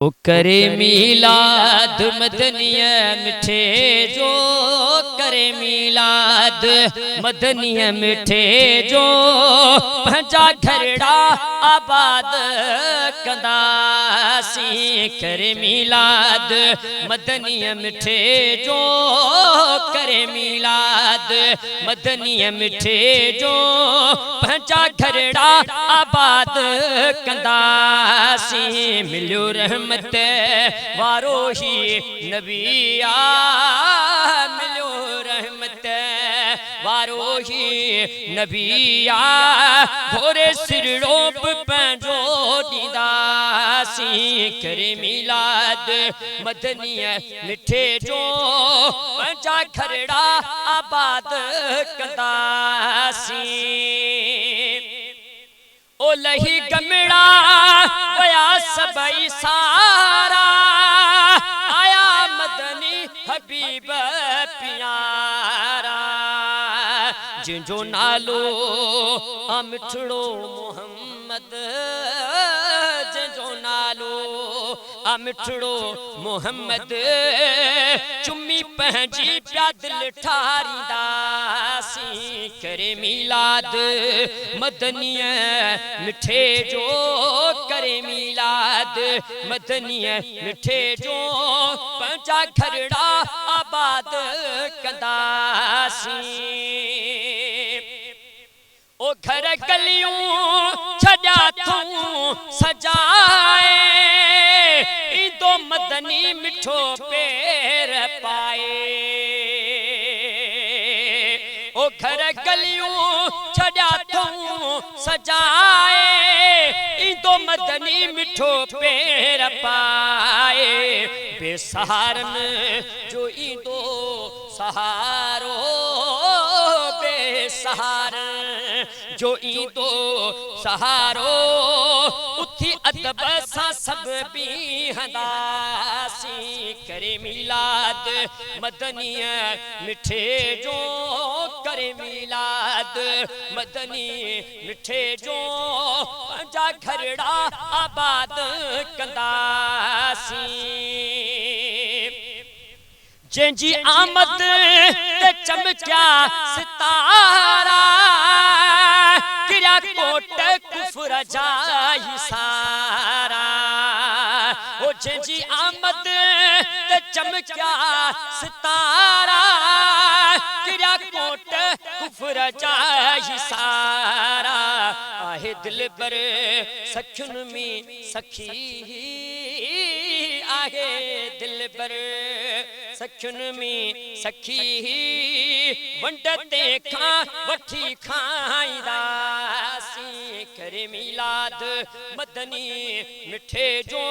ओ करे मीलाद मदनिया मिठे जो करे मीलाद मदनिया मिठे जो पंजा घरड़ा आबाद कंदासी करे मीलाद मदनिया मिठे जो करे मीलाद मदनिया मिठे जो पंजा घरड़ा आबाद कंदासी मिलियो रहमत वारो ही नबिया मिलो रहमत वारो ही नबिया भोरे सिरड़ों पंजो दीदासी करे मिलाद मदनिया मिठे जो पंजा खरड़ा आबाद कंदासी ओ लही गमड़ा वया सबई सारा आया मदनी हबीब प्यारा जिंजो नालो अमिठड़ो मोहम्मद जिंजो नालो अमिठड़ो मोहम्मद चुम्मी पंहिंजी प्या दिल ठारींदासी करे मिलाद मदनिया मिठे जो करे मिलाद मदनिया मिठे जो पंजा घरड़ा आबाद कंदासी ओ घर गलियों छजा तू सजाए इंदो मदनी मिठो पैर पाए ओ घर गलियों छजा तू सजाए इंदो मदनी मिठो पैर पाए बेसहारन जो इंदो सहारो बेसहारन जो इंदो सहारो उथी अदब सा सब भी हदासी करे मिलाद मदनिया मिठे जो करे मिलाद मदनी मिठे जो पंजा घरड़ा आबाद कंदासी जंजी आमद ते चमक्या सितारा किरा कोट कुफर जाई सारा ओ जंजी आमद ते चमक्या सितारा किरा कोट कुफर जाई सारा आहे दिल पर सखुन में सखी आहे दिल पर सखुन में सखी वंडते खा वठी खाईंदासी करे मिलाद मदनी मिठे जो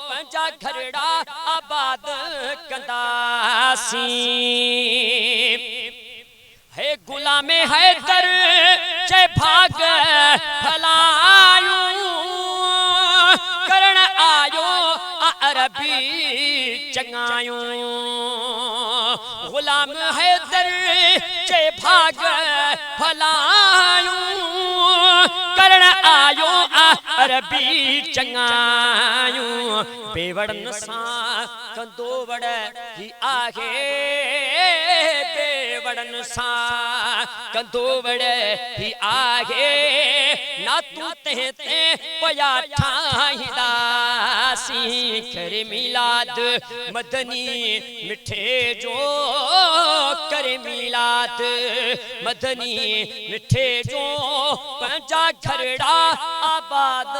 पंजा घरड़ा आबाद कंदासी है गुलामे हैदर चे भाग भलायूं करण आयो अरबी चंगायूं गुलाम हैदर चे भाग भलायूं करण आयो अरबी चंगायूं बेवड़न सा कंदो वड़ ही आहे बेवड़न सा कंदो वड़ ही आहे ना तू ते पया ठाहींदासी करे मिलाद मदनी मिठे जो करे मिलाद मदनी मिठे जो पंजा घरड़ा आबाद